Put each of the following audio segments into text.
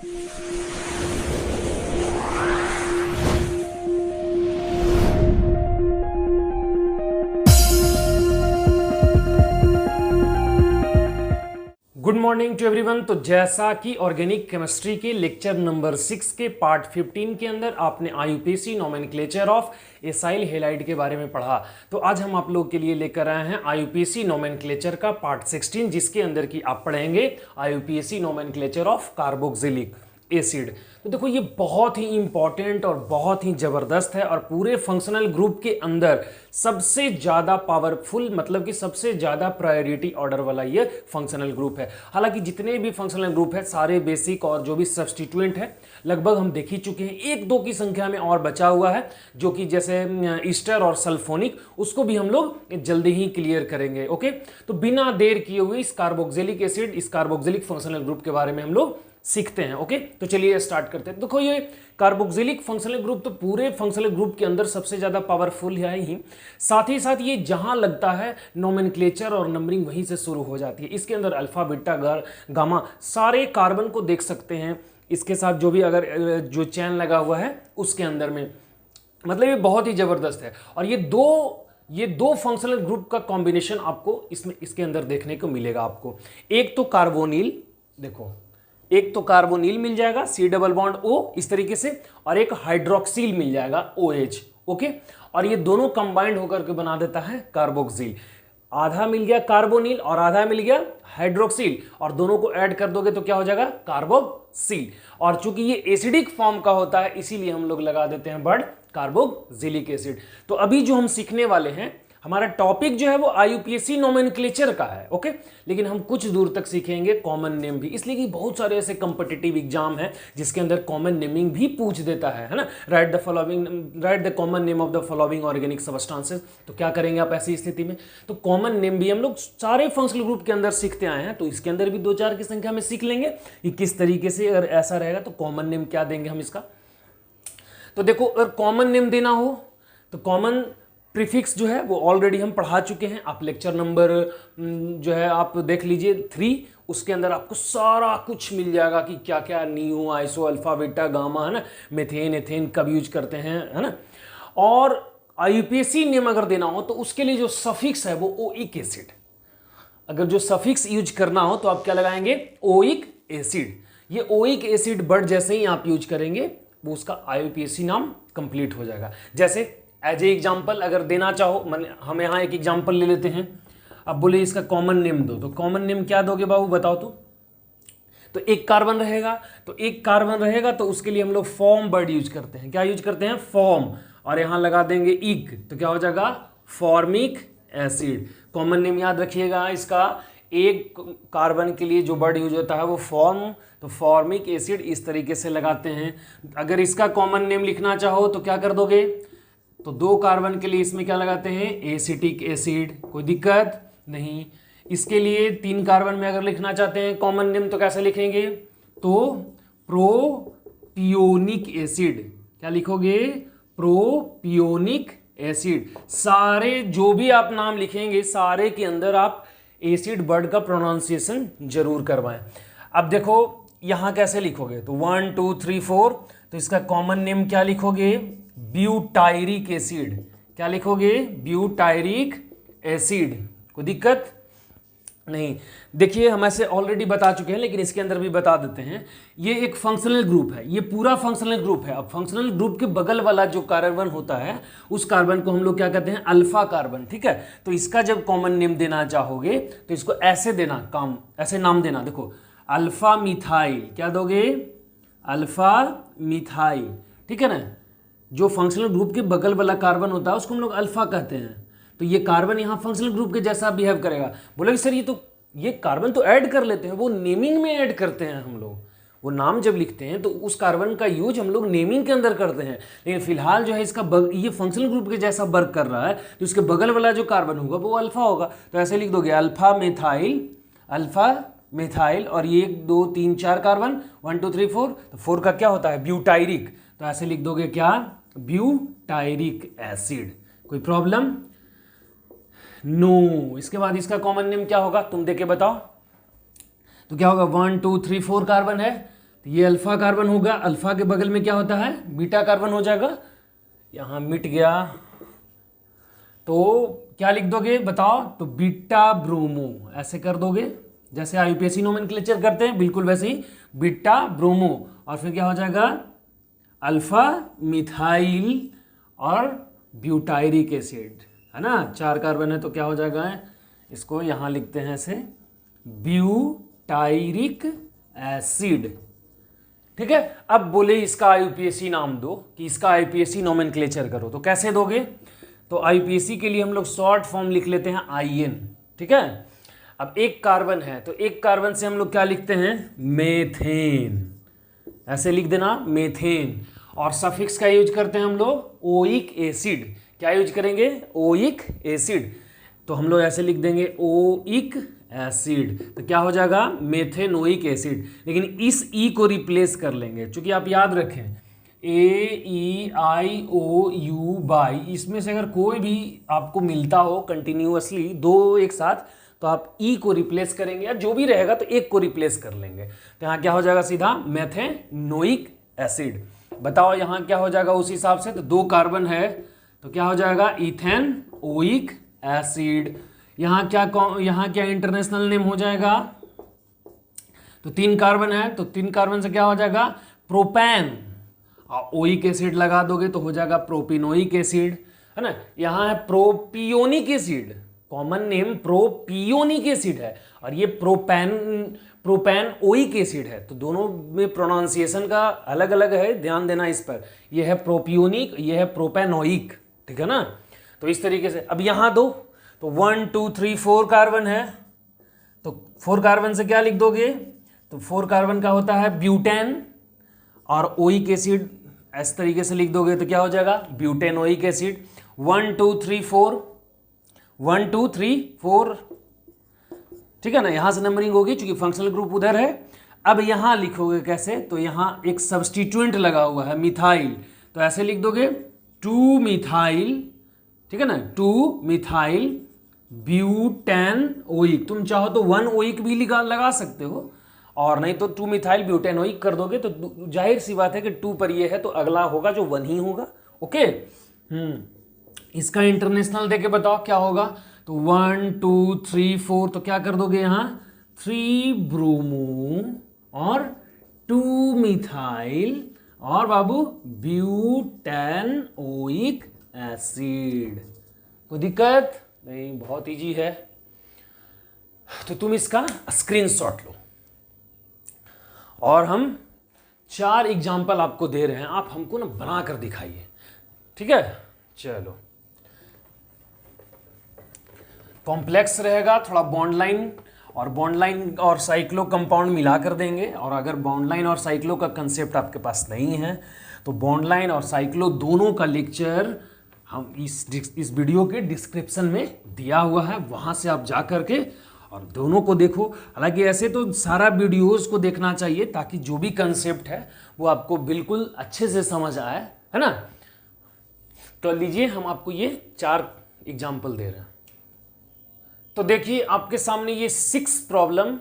Good morning to everyone. तो जैसा कि ऑर्गेनिक केमिस्ट्री के लेक्चर नंबर 6 के पार्ट 15 के अंदर आपने IUPAC nomenclature of acyl halide के बारे में पढ़ा, तो आज हम आप लोग के लिए लेकर आए हैं आईयूपीएसी नोमेनक्लेचर का पार्ट 16, जिसके अंदर की आप पढ़ेंगे IUPAC nomenclature of carboxylic acid. तो देखो ये बहुत ही इंपॉर्टेंट और बहुत ही जबरदस्त है और पूरे फंक्शनल ग्रुप के अंदर सबसे ज्यादा पावरफुल, मतलब कि सबसे ज्यादा प्रायोरिटी ऑर्डर वाला ये फंक्शनल ग्रुप है। हालांकि जितने भी फंक्शनल ग्रुप है सारे बेसिक और जो भी सब्स्टिट्यूएंट है लगभग हम देख ही चुके हैं। एक दो की संख्या में और बचा हुआ है, जो कि जैसे ईस्टर और सल्फोनिक, उसको भी हम लोग जल्दी ही क्लियर करेंगे। ओके, तो बिना देर किए हुए इस कार्बोक्सिलिक एसिड, इस कार्बोक्सिलिक फंक्शनल ग्रुप के बारे में हम लोग सीखते हैं। ओके, तो चलिए स्टार्ट करते हैं। देखो ये कार्बोक्सिलिक फंक्शनल ग्रुप तो पूरे फंक्शनल ग्रुप के अंदर सबसे ज्यादा पावरफुल है ही, साथ ही साथ ये जहां लगता है नोमेनक्लेचर और नंबरिंग वहीं से शुरू हो जाती है। इसके अंदर अल्फा, बीटा, गामा सारे कार्बन को देख सकते हैं। इसके साथ जो भी अगर जो चैन लगा हुआ है उसके अंदर में, मतलब ये बहुत ही जबरदस्त है। और ये दो फंक्शनल ग्रुप का कॉम्बिनेशन आपको इसके अंदर देखने को मिलेगा आपको। एक तो कार्बोनिल, देखो एक तो कार्बोनिल मिल जाएगा C डबल बॉन्ड O इस तरीके से, और एक हाइड्रोक्सिल मिल जाएगा OH। ओके, और ये दोनों कंबाइंड होकर के बना देता है कार्बोक्सिल। आधा मिल गया कार्बोनिल और आधा मिल गया हाइड्रोक्सिल, और दोनों को ऐड कर दोगे तो क्या हो जाएगा, कार्बोक्सिल। और चूंकि ये एसिडिक फॉर्म का होता है इसीलिए हम लोग लगा देते हैं वर्ड कार्बोक्सिलिक एसिड। तो अभी जो हम सीखने वाले हैं, हमारा टॉपिक जो है वो आईयूपीएसी नोमेनक्लेचर का है। ओके, लेकिन हम कुछ दूर तक सीखेंगे कॉमन नेम भी, इसलिए कि बहुत सारे ऐसे कॉम्पिटिटिव एग्जाम है जिसके अंदर कॉमन नेमिंग भी पूछ देता है ना। Right the common name of the following organic substances. तो क्या करेंगे आप ऐसी स्थिति में, तो कॉमन नेम भी हम लोग सारे फंक्शनल ग्रुप के अंदर सीखते आए हैं, तो इसके अंदर भी 2-4 की संख्या में सीख लेंगे कि किस तरीके से अगर ऐसा रहेगा तो कॉमन नेम क्या देंगे हम इसका। तो देखो अगर कॉमन नेम देना हो तो कॉमन प्रीफिक्स जो है वो ऑलरेडी हम पढ़ा चुके हैं। आप लेक्चर नंबर जो है आप देख लीजिए 3, उसके अंदर आपको सारा कुछ मिल जाएगा कि क्या क्या neo, iso, alpha, beta, gamma, है ना, मेथेन, एथेन कब यूज करते हैं, है ना। और आईयूपीएसी नेम अगर देना हो तो उसके लिए जो सफिक्स है वो ओइक एसिड। अगर जो सफिक्स यूज करना हो तो आप क्या लगाएंगे, ओइक एसिड। ये ओइक एसिड वर्ड जैसे ही आप यूज करेंगे वो उसका आईयूपीएसी नाम कंप्लीट हो जाएगा। जैसे एज ए एग्जाम्पल अगर देना चाहो, हम यहाँ एक एग्जाम्पल ले लेते हैं। अब बोले इसका कॉमन नेम दो, तो कॉमन नेम क्या दोगे बाबू बताओ। तो एक कार्बन रहेगा, तो एक कार्बन रहेगा तो उसके लिए हम लोग फॉर्म वर्ड यूज करते हैं। क्या यूज करते हैं, फॉर्म, और यहाँ लगा देंगे इक, तो क्या हो जाएगा, फॉर्मिक एसिड। कॉमन नेम याद रखिएगा इसका, एक कार्बन के लिए जो वर्ड यूज होता है वो फॉर्म, तो फॉर्मिक एसिड इस तरीके से लगाते हैं। अगर इसका कॉमन नेम लिखना चाहो तो क्या कर दोगे, तो 2 कार्बन के लिए इसमें क्या लगाते हैं, एसिटिक एसिड, कोई दिक्कत नहीं। इसके लिए 3 कार्बन में अगर लिखना चाहते हैं कॉमन नेम तो कैसे लिखेंगे, तो प्रोपियोनिक एसिड। क्या लिखोगे, प्रोपियोनिक एसिड। सारे जो भी आप नाम लिखेंगे सारे के अंदर आप एसिड वर्ड का प्रोनाउंसिएशन जरूर करवाएं। अब देखो यहां कैसे लिखोगे, तो 1 2 3 4, तो इसका कॉमन नेम क्या लिखोगे, ब्यूटायरिक एसिड। क्या लिखोगे, ब्यूटायरिक एसिड। कोई दिक्कत नहीं। देखिए हम ऐसे ऑलरेडी बता चुके हैं लेकिन इसके अंदर भी बता देते हैं। ये एक फंक्शनल ग्रुप है, ये पूरा फंक्शनल ग्रुप है। अब फंक्शनल ग्रुप के बगल वाला जो कार्बन होता है उस कार्बन को हम लोग क्या कहते हैं, अल्फा कार्बन। ठीक है, तो इसका जब कॉमन नेम देना चाहोगे तो इसको ऐसे देना, ऐसे नाम देना। देखो अल्फा मिथाइल, क्या दोगे, अल्फा मिथाइल। ठीक है ना, जो फंक्शनल ग्रुप के बगल वाला कार्बन होता है उसको हम लोग अल्फा कहते हैं। तो ये कार्बन यहाँ फंक्शनल ग्रुप के जैसा बिहेव करेगा। बोले सर ये कार्बन तो ऐड कर लेते हैं, वो नेमिंग में ऐड करते हैं हम लोग। वो नाम जब लिखते हैं तो उस कार्बन का यूज हम लोग नेमिंग के अंदर करते हैं, लेकिन फिलहाल जो है इसका ये फंक्शनल ग्रुप के जैसा वर्क कर रहा है तो इसके बगल वाला जो कार्बन होगा वो अल्फा होगा। तो ऐसे लिख दोगे अल्फा मिथाइल, अल्फा मिथाइल, और ये 1 2 3 4 कार्बन, 1 2 3 4, तो 4 का क्या होता है, ब्यूटायरिक। तो ऐसे लिख दोगे क्या, ब्यूटायरिक एसिड। कोई प्रॉब्लम, नो। इसके बाद इसका कॉमन नेम क्या होगा, तुम देख के बताओ। तो क्या होगा, 1 2 3 4 कार्बन है, तो ये अल्फा कार्बन होगा, अल्फा के बगल में क्या होता है, बीटा कार्बन हो जाएगा, यहाँ मिट गया, तो क्या लिख दोगे बताओ, तो बीटा ब्रोमो ऐसे कर दोगे, जैसे आईयूपीएसी नोमेनक्लेचर करते हैं बिल्कुल वैसे ही बीटा ब्रोमो, और फिर क्या हो जाएगा अल्फा मिथाइल और ब्यूटायरिक एसिड, है ना, 4 कार्बन है तो क्या हो जाएगा, इसको यहाँ लिखते हैं ऐसे ब्यूटायरिक एसिड। ठीक है, अब बोले इसका आईयूपीएसी नाम दो कि इसका आईयूपीएसी नोमेनक्लेचर करो, तो कैसे दोगे, तो आईयूपीएसी के लिए हम लोग शॉर्ट फॉर्म लिख लेते हैं आईएन। ठीक है, अब एक कार्बन है तो एक कार्बन से हम लोग क्या लिखते हैं, मेथेन, ऐसे लिख देना मेथेन, और सफिक्स का यूज करते हैं हम लोग ओइक एसिड, क्या यूज करेंगे, ओइक एसिड, तो हम लोग ऐसे लिख देंगे ओइक एसिड, तो क्या हो जाएगा मेथेनोइक एसिड, लेकिन इस ई को रिप्लेस कर लेंगे, क्योंकि आप याद रखें AEIOU बाई, इसमें से अगर कोई भी आपको मिलता हो कंटिन्यूअसली दो एक साथ, तो आप ई को रिप्लेस करेंगे, या जो भी रहेगा तो एक को रिप्लेस कर लेंगे, तो यहाँ क्या हो जाएगा सीधा मेथेनोइक एसिड। बताओ यहाँ क्या हो जाएगा उस हिसाब से, तो 2 कार्बन है तो क्या हो जाएगा इथेनोइक एसिड। यहाँ क्या इंटरनेशनल नेम हो जाएगा, तो 3 कार्बन है तो 3 कार्बन से क्या हो जाएगा प्रोपेन, और ओइक एसिड लगा दोगे तो हो जाएगा प्रोपिनोइक एसिड, है ना। यहाँ है propionic acid, common name propionic acid है, और ये प्रोपेन ओइक एसिड है, तो दोनों में प्रोनाउंसिएशन का अलग अलग है, ध्यान देना इस पर, ये है प्रोपियोनिक, ये है प्रोपेनोइक, ठीक है ना। तो इस तरीके से अब यहाँ दो, तो 1 2 3 4 कार्बन है, तो 4 कार्बन से क्या लिख दोगे, तो 4 कार्बन का होता है ब्यूटेन, और ओइक एसिड इस तरीके से लिख दोगे तो क्या हो जाएगा ब्यूटेनोइक एसिड। 1 2 3 4 1 2 3 4, ठीक है ना, यहां से नंबरिंग होगी क्योंकि फंक्शनल ग्रुप उधर है। अब यहां लिखोगे कैसे, तो यहां एक सब्स्टिट्यूएंट लगा हुआ है मिथाइल, तो ऐसे लिख दोगे 2 मिथाइल, ठीक है ना, 2 मिथाइल ब्यूटेनोइक, तुम चाहो तो 1 ओइक भी लगा सकते हो, और नहीं तो 2 मिथाइल ब्यूटेनोइक कर दोगे, तो जाहिर सी बात है कि 2 पर ये है तो अगला होगा जो 1 ही होगा। ओके, इसका इंटरनेशनल देके बताओ क्या होगा, तो 1 2 3 4, तो क्या कर दोगे यहाँ 3 ब्रोमो और 2 मिथाइल और बाबू ब्यूटेनोइक एसिड। कोई दिक्कत नहीं, बहुत इजी है। तो तुम इसका स्क्रीनशॉट लो, और हम 4 एग्जाम्पल आपको दे रहे हैं, आप हमको ना बना कर दिखाइए, ठीक है। चलो, कॉम्प्लेक्स रहेगा थोड़ा, बॉन्ड लाइन और साइक्लो कंपाउंड मिला कर देंगे, और अगर बॉन्ड लाइन और साइक्लो का कंसेप्ट आपके पास नहीं है तो बॉन्ड लाइन और साइक्लो दोनों का लेक्चर हम इस वीडियो के डिस्क्रिप्शन में दिया हुआ है, वहां से आप जा करके और दोनों को देखो। हालांकि ऐसे तो सारा वीडियोस को देखना चाहिए ताकि जो भी कंसेप्ट है वो आपको बिल्कुल अच्छे से समझ आए, है ना। तो लीजिए हम आपको ये 4 एग्जाम्पल दे रहे हैं। तो देखिए आपके सामने ये 6 प्रॉब्लम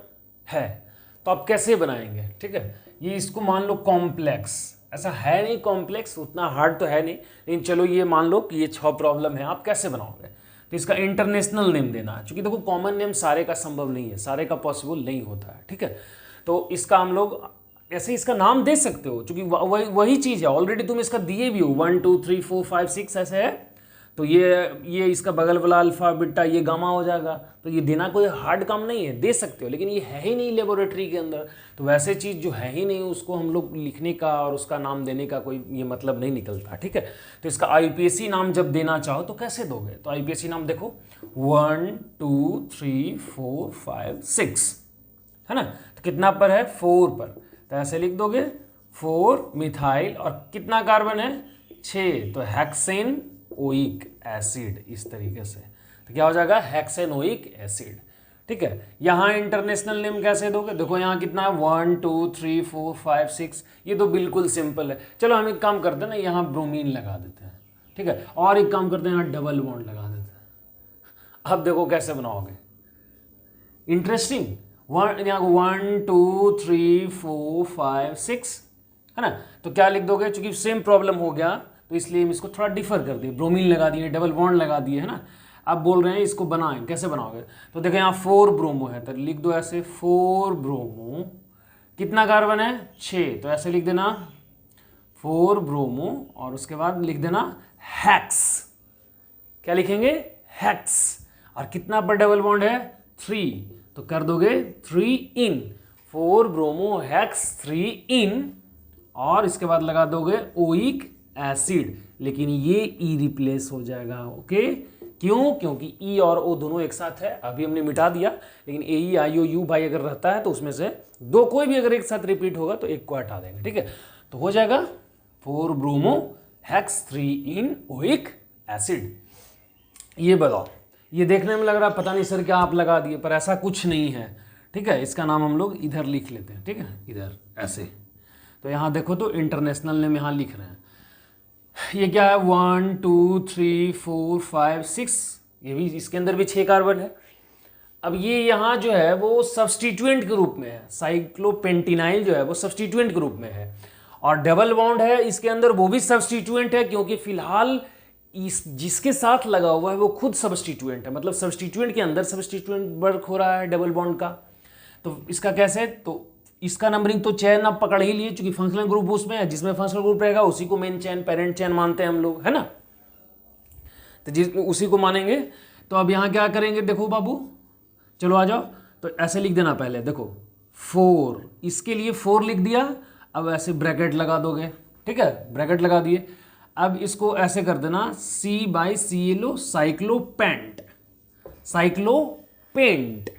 है, तो आप कैसे बनाएंगे, ठीक है। ये इसको मान लो कॉम्प्लेक्स, ऐसा है नहीं कॉम्प्लेक्स, उतना हार्ड तो है नहीं, लेकिन चलो ये मान लो कि ये 6 प्रॉब्लम है, आप कैसे बनाओगे। तो इसका इंटरनेशनल नेम देना है, क्योंकि देखो कॉमन नेम सारे का संभव नहीं है, सारे का पॉसिबल नहीं होता है, ठीक है। तो इसका हम लोग ऐसे इसका नाम दे सकते हो, क्योंकि वही चीज़ है, ऑलरेडी तुम इसका दिए भी हो 1 2 3 4 5 6 ऐसे है, तो ये इसका बगल वाला अल्फा बीटा ये गामा हो जाएगा, तो ये देना कोई हार्ड काम नहीं है, दे सकते हो, लेकिन ये है ही नहीं लेबोरेटरी के अंदर, तो वैसे चीज़ जो है ही नहीं उसको हम लोग लिखने का और उसका नाम देने का कोई ये मतलब नहीं निकलता, ठीक है। तो इसका आईयूपीएसी नाम जब देना चाहो तो कैसे दोगे, तो आईयूपीएसी नाम देखो 1 2 3 4 5 6, है ना, तो कितना पर है 4 पर, तो ऐसे लिख दोगे 4 मिथाइल और कितना कार्बन है 6, तो हेक्सेन ओइक एसिड, इस तरीके से, तो क्या हो जाएगा हेक्सेनोइक एसिड, ठीक है। यहाँ इंटरनेशनल नेम कैसे दोगे, देखो यहाँ कितना है 1 2 3 4 5 6, ये तो बिल्कुल सिंपल है। चलो हम एक काम करते हैं ना, यहाँ ब्रोमीन लगा देते हैं, ठीक है, और एक काम करते हैं यहाँ डबल बॉन्ड लगा देते हैं। अब देखो कैसे बनाओगे, इंटरेस्टिंग यहाँ 1 2 3 4 5 6 है ना। तो क्या लिख दोगे, चूंकि सेम प्रॉब्लम हो गया तो इसलिए हम इसको थोड़ा डिफर कर दिए, ब्रोमीन लगा दिए, डबल बॉन्ड लगा दिए, है ना। अब बोल रहे हैं इसको बनाएं, कैसे बनाओगे, तो देखो यहाँ 4 ब्रोमो है तो लिख दो ऐसे 4 ब्रोमो, कितना कार्बन है 6, तो ऐसे लिख देना 4 ब्रोमो और उसके बाद लिख देना हेक्स, क्या लिखेंगे हेक्स, और कितना पर डबल बॉन्ड है 3, तो कर दोगे 3 इन 4 ब्रोमो हेक्स 3 इन, और इसके बाद लगा दोगे ओइक एसिड, लेकिन ये ई रिप्लेस हो जाएगा। ओके, क्यों, क्योंकि ई और ओ दोनों एक साथ है, अभी हमने मिटा दिया, लेकिन ए ई आई ओ यू भाई अगर रहता है तो उसमें से दो कोई भी अगर एक साथ रिपीट होगा तो एक को हटा देंगे, ठीक है। तो हो जाएगा 4 ब्रोमो हेक्स 3 इन ओइक एसिड। ये बताओ, ये देखने में लग रहा है पता नहीं सर क्या आप लगा दिए, पर ऐसा कुछ नहीं है, ठीक है। इसका नाम हम लोग इधर लिख लेते हैं, ठीक है, इधर ऐसे। तो यहाँ देखो तो इंटरनेशनल नेम यहाँ लिख रहे हैं, ये क्या है 1 2 3 4 5 6, ये भी इसके अंदर भी 6 कार्बन है। अब ये यहाँ जो है वो सब्सटीट्यूएंट के रूप में है, साइक्लोपेंटिनाइल जो है वो सब्सटीट्यूएंट के रूप में है, और डबल बॉन्ड है इसके अंदर वो भी सब्सटीट्यूएंट है, क्योंकि फिलहाल इस जिसके साथ लगा हुआ है वो खुद सब्सटीट्यूएंट है, मतलब सब्सटीट्यूएंट के अंदर सब्सटीट्यूएंट वर्क हो रहा है डबल बॉन्ड का। तो इसका कैसे, तो इसका नंबरिंग तो चेन आप पकड़ ही लिए, चूंकि फंक्शनल ग्रुप उसमें है, जिसमें फंक्शनल ग्रुप रहेगा उसी को मेन चेन पेरेंट चेन मानते हैं हम लोग, है ना, तो जिस उसी को मानेंगे। तो अब यहाँ क्या करेंगे, देखो बाबू, चलो आ जाओ, तो ऐसे लिख देना पहले, देखो 4, इसके लिए 4 लिख दिया, अब ऐसे ब्रैकेट लगा दोगे, ठीक है, ब्रैकेट लगा दिए। अब इसको ऐसे कर देना C/ClO साइक्लोपेंट, साइक्लोपेंट,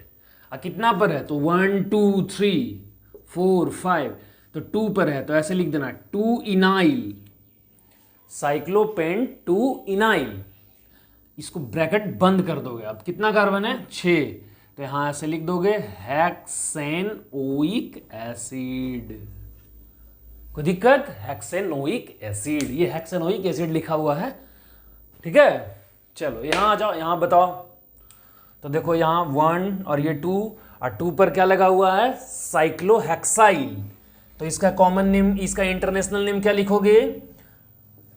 कितना पर है तो 1 2 3 4 5, तो 2 पर है तो ऐसे लिख देना 2 इनाइल, साइक्लोपेंट 2 इनाइल, इसको ब्रैकेट बंद कर दोगे। अब कितना कार्बन है 6, तो यहां ऐसे लिख दोगे हेक्सेनोइक एसिड, कोई दिक्कत, हेक्सेनोइक एसिड, ये हेक्सेनोइक एसिड लिखा हुआ है, ठीक है। चलो यहां आ जाओ, यहां बताओ, तो देखो यहाँ 1 और ये 2, और 2 पर क्या लगा हुआ है साइक्लोहेक्साइल, तो इसका कॉमन नेम, इसका इंटरनेशनल नेम क्या लिखोगे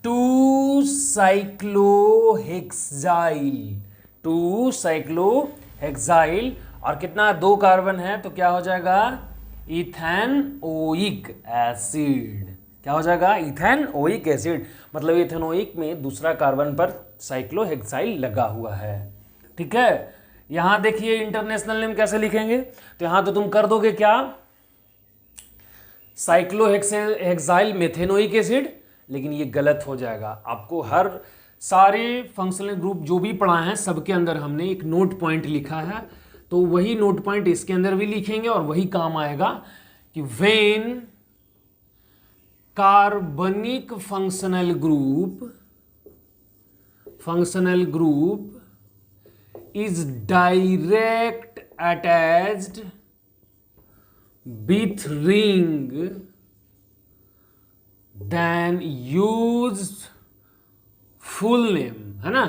2 साइक्लोहेक्साइल, 2 साइक्लोहेक्साइल, और कितना 2 कार्बन है तो क्या हो जाएगा इथेनोइक एसिड, क्या हो जाएगा इथेनोइक एसिड, मतलब इथेनोइक में दूसरा कार्बन पर साइक्लोहेक्साइल लगा हुआ है, ठीक है। यहां देखिए इंटरनेशनल नेम कैसे लिखेंगे, तो यहां तो तुम कर दोगे क्या साइक्लोहेक्साइल मेथेनोइक एसिड, लेकिन ये गलत हो जाएगा। आपको हर सारे फंक्शनल ग्रुप जो भी पढ़ा है सबके अंदर हमने एक नोट पॉइंट लिखा है, तो वही नोट पॉइंट इसके अंदर भी लिखेंगे और वही काम आएगा कि व्हेन कार्बनिक functional group is direct attached with ring, then use full name, है ना।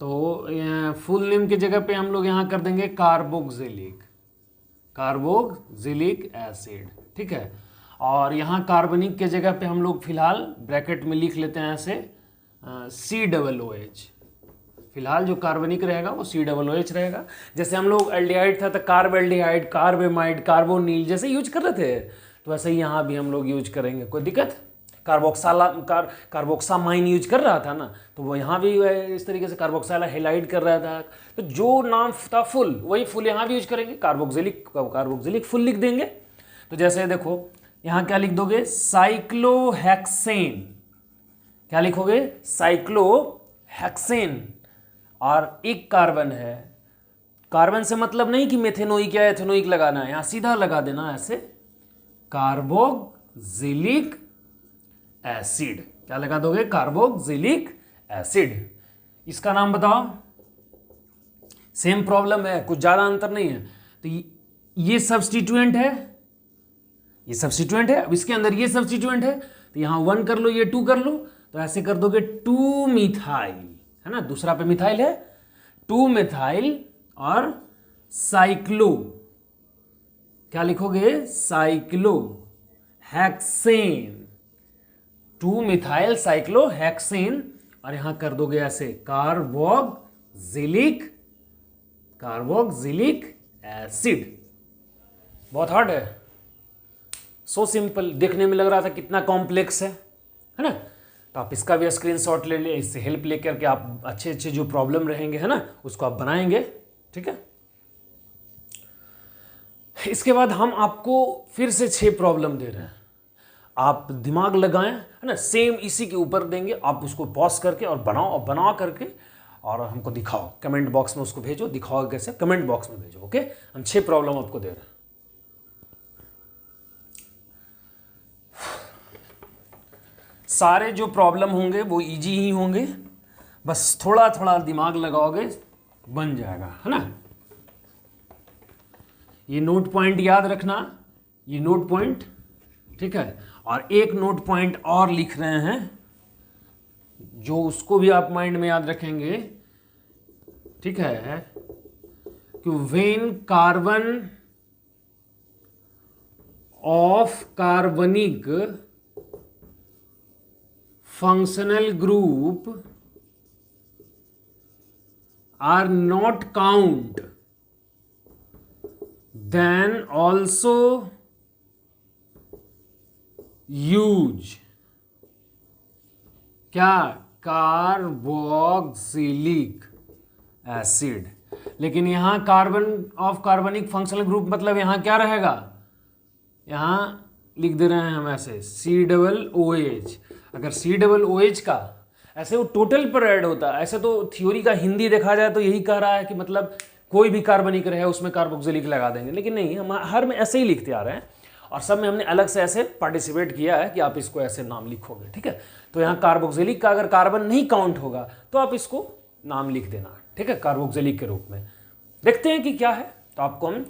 तो फुल नेम की जगह पे हम लोग यहाँ कर देंगे कार्बोक्सिलिक एसिड, ठीक है। और यहाँ कार्बनिक के जगह पे हम लोग फिलहाल ब्रैकेट में लिख लेते हैं ऐसे COOH, फिलहाल जो कार्बनिक रहेगा वो COOH रहेगा। जैसे हम लोग एल्डिहाइड था तो कार्बेल्डिहाइड, कार्बेमाइड, कार्बोनिल जैसे यूज कर रहे थे, तो वैसे ही यहाँ भी हम लोग यूज करेंगे, कोई दिक्कत। कार्बोक्सामाइन यूज कर रहा था ना, तो वो यहाँ भी इस तरीके से कार्बोक्साइल हेलाइड कर रहा था, तो जो नाम था फुल वही फुल यहाँ भी यूज करेंगे, कार्बोक्सिलिक फुल लिख देंगे। तो जैसे देखो यहाँ क्या लिख दोगे साइक्लोहेक्सेन, क्या लिखोगे साइक्लोहेक्सेन, और एक कार्बन है, कार्बन से मतलब नहीं कि मेथेनोइक या एथेनोइक लगाना है, यहां सीधा लगा देना ऐसे कार्बोक्सिलिक एसिड, क्या लगा दोगे कार्बोक्सिलिक एसिड। इसका नाम बताओ, सेम प्रॉब्लम है, कुछ ज्यादा अंतर नहीं है। तो ये सब्स्टिट्यूएंट है, ये सब्स्टिट्यूएंट है, अब इसके अंदर ये सब्स्टिट्यूएंट है, तो यहां 1 कर लो, ये 2 कर लो, तो ऐसे कर दोगे 2 मिथाइल, है ना, दूसरा पे मिथाइल है, 2 मिथाइल और क्या लिखोगे? Cyclo hexane, 2 methyl cyclo hexane, और यहां कर दोगे ऐसे कार्बोक्सिलिक एसिड। बहुत हार्ड है, सो सिंपल। देखने में लग रहा था कितना कॉम्प्लेक्स है ना? तो आप इसका भी स्क्रीनशॉट ले ले, इससे हेल्प लेकर के आप अच्छे अच्छे जो प्रॉब्लम रहेंगे है ना उसको आप बनाएंगे। ठीक है, इसके बाद हम आपको फिर से 6 प्रॉब्लम दे रहे हैं, आप दिमाग लगाएं है ना, सेम इसी के ऊपर देंगे, आप उसको पॉज करके और बनाओ, और बना करके और हमको दिखाओ, कमेंट बॉक्स में उसको भेजो, दिखाओ कैसे, कमेंट बॉक्स में भेजो। ओके, हम 6 प्रॉब्लम आपको दे रहे हैं। सारे जो प्रॉब्लम होंगे वो इजी ही होंगे, बस थोड़ा थोड़ा दिमाग लगाओगे बन जाएगा, है ना। ये नोट पॉइंट याद रखना, ये नोट पॉइंट, ठीक है। और एक नोट पॉइंट और लिख रहे हैं जो उसको भी आप माइंड में याद रखेंगे, ठीक है, कि व्हेन कार्बन ऑफ कार्बनिक functional group are not count, then also use क्या? Carboxylic acid. लेकिन यहां कार्बन ऑफ कार्बनिक फंक्शनल ग्रुप मतलब यहां क्या रहेगा? यहां लिख दे रहे हैं हम ऐसे COOH। अगर COOH का ऐसे वो टोटल पर ऐड होता है, ऐसे तो थ्योरी का हिंदी देखा जाए तो यही कह रहा है कि मतलब कोई भी कार्बनिक रहे उसमें कार्बोक्सिलिक लगा देंगे, लेकिन नहीं, हम हर में ऐसे ही लिखते आ रहे हैं और सब में हमने अलग से ऐसे पार्टिसिपेट किया है कि आप इसको ऐसे नाम लिखोगे। ठीक है, तो यहाँ कार्बोक्सिलिक का अगर कार्बन नहीं काउंट होगा तो आप इसको नाम लिख देना, ठीक है, कार्बोक्सिलिक के रूप में। देखते हैं कि क्या है। तो आपको हम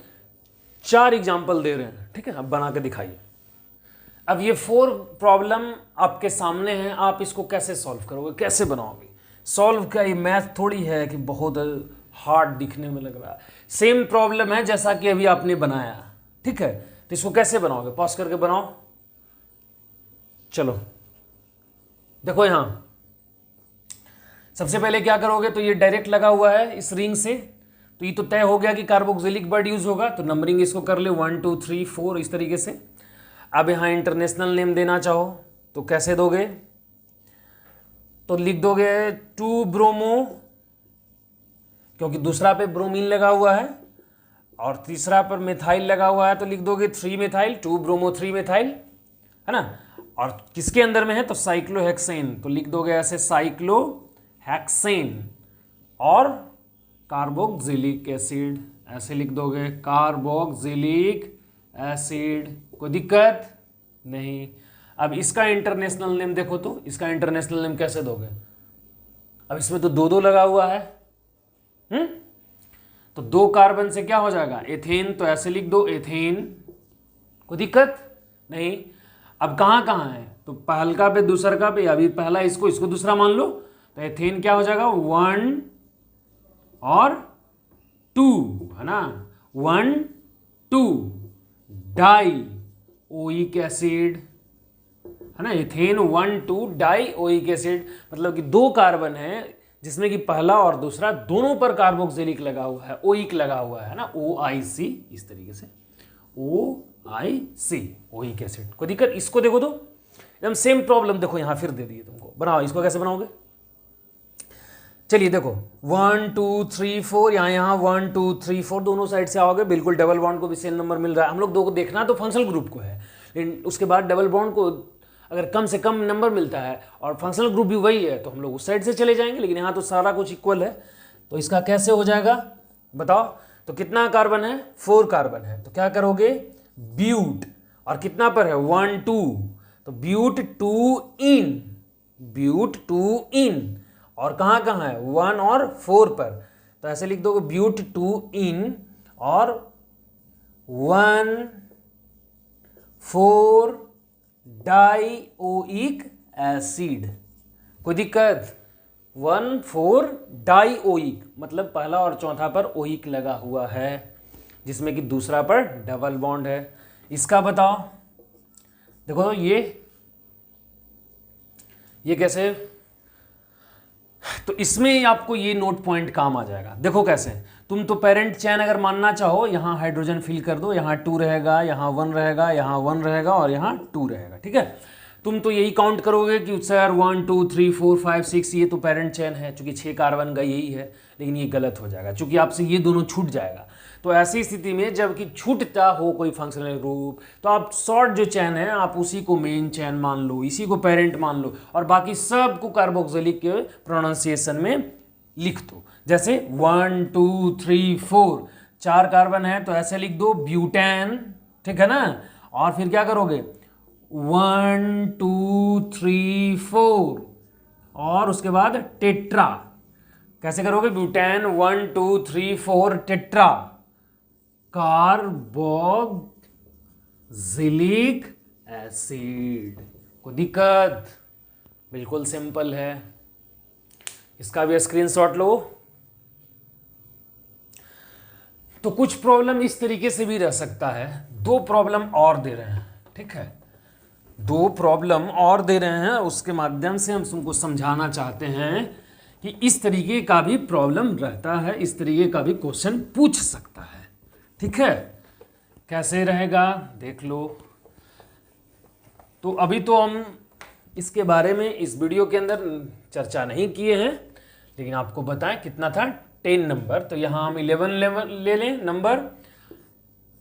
4 एग्जाम्पल दे रहे हैं, ठीक है, अब बना के दिखाइए। अब ये 4 प्रॉब्लम आपके सामने हैं, आप इसको कैसे सॉल्व करोगे, कैसे बनाओगे? सॉल्व का ये मैथ थोड़ी है कि बहुत हार्ड दिखने में लग रहा है, सेम प्रॉब्लम है जैसा कि अभी आपने बनाया, ठीक है। तो इसको कैसे बनाओगे? पॉज करके बनाओ। चलो देखो, यहां सबसे पहले क्या करोगे, तो ये डायरेक्ट लगा हुआ है इस रिंग से, तो ये तो तय हो गया कि कार्बोक्सिलिक वर्ड यूज होगा, तो नंबरिंग इसको कर ले 1 2 3 4 इस तरीके से। अब यहाँ इंटरनेशनल नेम देना चाहो तो कैसे दोगे? तो लिख दोगे 2 ब्रोमो, क्योंकि दूसरा पे ब्रोमीन लगा हुआ है और तीसरा पर मिथाइल लगा हुआ है, तो लिख दोगे 3 मिथाइल, 2 ब्रोमो 3 मिथाइल, है ना। और किसके अंदर में है? तो साइक्लोहेक्सेन, तो लिख दोगे ऐसे साइक्लोहेक्सेन, और कार्बोक्सिलिक एसिड ऐसे लिख दोगे कार्बोक्सिलिक एसिड। कोई दिक्कत नहीं। अब इसका इंटरनेशनल नेम देखो, तो इसका इंटरनेशनल नेम कैसे दोगे? अब इसमें तो 2 लगा हुआ है, तो 2 कार्बन से क्या हो जाएगा? एथेन, तो ऐसे लिख दो एथेन। कोई दिक्कत नहीं। अब कहाँ कहाँ है? तो पहलका पे दूसरा पे, अभी पहला इसको दूसरा मान लो, तो एथेन क्या हो जाएगा? 1 और 2, है ना, 1 2 डाई ओइक एसिड, है ना, एथेन 1 2 डाई ओइक एसिड, मतलब कि 2 कार्बन है जिसमें कि पहला और दूसरा दोनों पर कार्बोक्सिलिक लगा हुआ है, ओइक लगा हुआ है ना, OIC, इस तरीके से OIC ओइक एसिड। कोई दिक्कत? इसको देखो तो एकदम सेम प्रॉब्लम, देखो यहां फिर दे दिए तुमको। बनाओ, इसको कैसे बनाओगे? चलिए देखो 1 2 3 4, यहाँ 1 2 3 4 दोनों साइड से आओगे, बिल्कुल डबल बॉन्ड को भी सेम नंबर मिल रहा है। हम लोग दो को देखना तो फंक्शनल ग्रुप को है, लेकिन उसके बाद डबल बॉन्ड को अगर कम से कम नंबर मिलता है और फंक्शनल ग्रुप भी वही है तो हम लोग उस साइड से चले जाएंगे, लेकिन यहाँ तो सारा कुछ इक्वल है। तो इसका कैसे हो जाएगा बताओ? तो कितना कार्बन है? 4 कार्बन है, तो क्या करोगे? ब्यूट, और कितना पर है? 1 2, तो ब्यूट 2 इन, ब्यूट 2 इन, और कहाँ कहाँ है? 1 और 4 पर, तो ऐसे लिख दोगे ब्यूट 2 इन और 1 4 डाइओइक एसिड। कोई दिक्कत? 1 4 डाइओइक, मतलब पहला और चौथा पर ओइक लगा हुआ है, जिसमें कि दूसरा पर डबल बॉन्ड है। इसका बताओ, देखो ये कैसे, तो इसमें आपको ये नोट पॉइंट काम आ जाएगा। देखो कैसे, तुम तो पेरेंट चेन अगर मानना चाहो, यहाँ हाइड्रोजन फिल कर दो, यहाँ 2 रहेगा, यहाँ 1 रहेगा, यहाँ 1 रहेगा और यहाँ 2 रहेगा, ठीक है। तुम तो यही काउंट करोगे कि सर 1 2 3 4 5 6 ये तो पेरेंट चेन है, चूंकि 6 कार्बन का यही है, लेकिन ये गलत हो जाएगा चूंकि आपसे ये दोनों छूट जाएगा। तो ऐसी स्थिति में जबकि छूटता हो कोई फंक्शनल ग्रुप, तो आप शॉर्ट जो चेन है आप उसी को मेन चेन मान लो, इसी को पेरेंट मान लो और बाकी सब को कार्बोक्सिलिक के प्रोनाउंसिएशन में लिख दो। जैसे 1 2 3 4 4 कार्बन है तो ऐसे लिख दो ब्यूटेन, ठीक है ना। और फिर क्या करोगे 1 2 3 4 और उसके बाद टेट्रा, कैसे करोगे ब्यूटेन 1 2 3 4 टेट्रा कार्बोक्सिलिक एसिड। कोई दिक्कत? बिल्कुल सिंपल है। इसका भी स्क्रीनशॉट लो। तो कुछ प्रॉब्लम इस तरीके से भी रह सकता है, 2 प्रॉब्लम और दे रहे हैं, ठीक है, 2 प्रॉब्लम और दे रहे हैं, उसके माध्यम से हम तुमको समझाना चाहते हैं कि इस तरीके का भी प्रॉब्लम रहता है, इस तरीके का भी क्वेश्चन पूछ सकता है, ठीक है। कैसे रहेगा देख लो। तो अभी तो हम इसके बारे में इस वीडियो के अंदर चर्चा नहीं किए हैं, लेकिन आपको बताएं कितना था 10 नंबर। तो यहाँ हम 11 ले लें नंबर।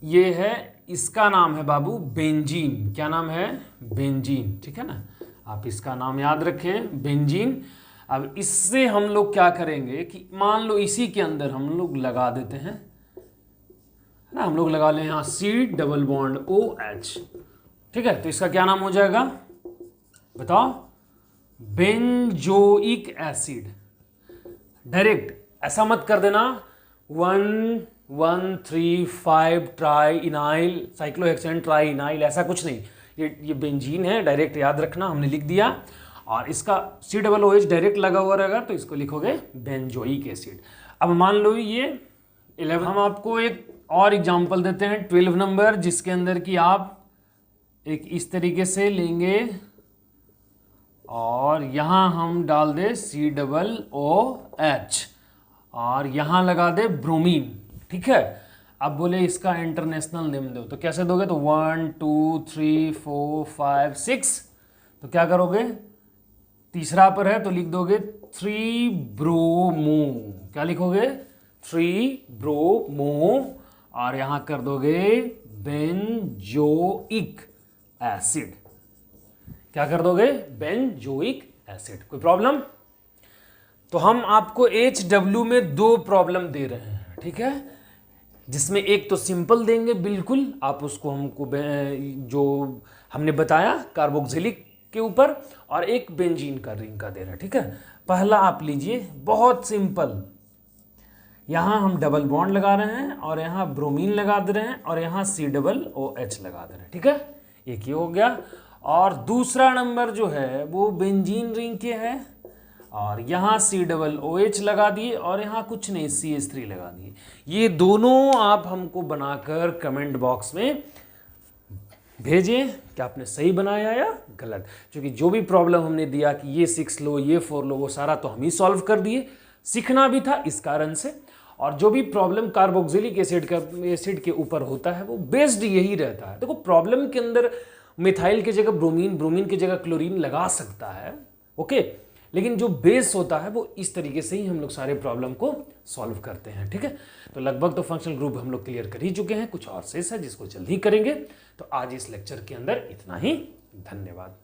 ये है, इसका नाम है बाबू बेंजीन। क्या नाम है? बेंजीन, ठीक है ना। आप इसका नाम याद रखें, बेंजीन। अब इससे हम लोग क्या करेंगे कि मान लो इसी के अंदर हम लोग लगा देते हैं ना, हम लोग लगा लें यहाँ C≡OH, ठीक है। तो इसका क्या नाम हो जाएगा बताओ? Benzoic acid. डायरेक्ट ऐसा मत कर देना 1 1 3 5 ट्राई इनाइल साइक्लोहेक्सेन ट्राई इनाइल, ऐसा कुछ नहीं। ये बेंजीन है, डायरेक्ट याद रखना, हमने लिख दिया। और इसका C≡OH डायरेक्ट लगा हुआ रहेगा तो इसको लिखोगे बेंजोइक एसिड। अब मान लो ये 11, हम आपको एक और एग्जांपल देते हैं 12 नंबर, जिसके अंदर कि आप एक इस तरीके से लेंगे और यहाँ हम डाल दे C≡OH और यहाँ लगा दे ब्रोमीन, ठीक है। अब बोले इसका इंटरनेशनल नेम दो, तो कैसे दोगे? तो 1 2 3 4 5 6, तो क्या करोगे? तीसरा पर है तो लिख दोगे 3 ब्रोमो। क्या लिखोगे? 3 ब्रोमो और यहाँ कर दोगे बेंजोइक एसिड। क्या कर दोगे? Benzoic acid. कोई प्रॉब्लम? तो हम आपको HW में 2 प्रॉब्लम दे रहे हैं, ठीक है, जिसमें एक तो सिंपल देंगे बिल्कुल, आप उसको हमको जो हमने बताया कार्बोक्सिलिक के ऊपर, और एक बेंजीन का रिंग का दे रहा है, ठीक है। पहला आप लीजिए, बहुत सिंपल। यहाँ हम डबल बॉन्ड लगा रहे हैं और यहाँ ब्रोमीन लगा दे रहे हैं और यहाँ C≡OH लगा दे रहे हैं, ठीक है। एक ये हो गया। और दूसरा नंबर जो है वो बेंजीन रिंग के है और यहाँ C≡OH लगा दिए और यहाँ कुछ नहीं CH3 लगा दिए। ये दोनों आप हमको बनाकर कमेंट बॉक्स में भेजें कि आपने सही बनाया या गलत, क्योंकि जो भी प्रॉब्लम हमने दिया कि ये 6 लो ये 4 लो, वो सारा तो हम ही सॉल्व कर दिए, सीखना भी था इस कारण से। और जो भी प्रॉब्लम कार्बोक्सिलिक एसिड के ऊपर होता है वो बेस्ड यही रहता है। देखो प्रॉब्लम के अंदर मिथाइल की जगह ब्रोमीन, ब्रोमीन की जगह क्लोरीन लगा सकता है, ओके, लेकिन जो बेस होता है वो इस तरीके से ही हम लोग सारे प्रॉब्लम को सॉल्व करते हैं, ठीक है। तो लगभग तो फंक्शनल ग्रुप हम लोग क्लियर कर ही चुके हैं, कुछ और शेष है जिसको जल्दी करेंगे। तो आज इस लेक्चर के अंदर इतना ही। धन्यवाद।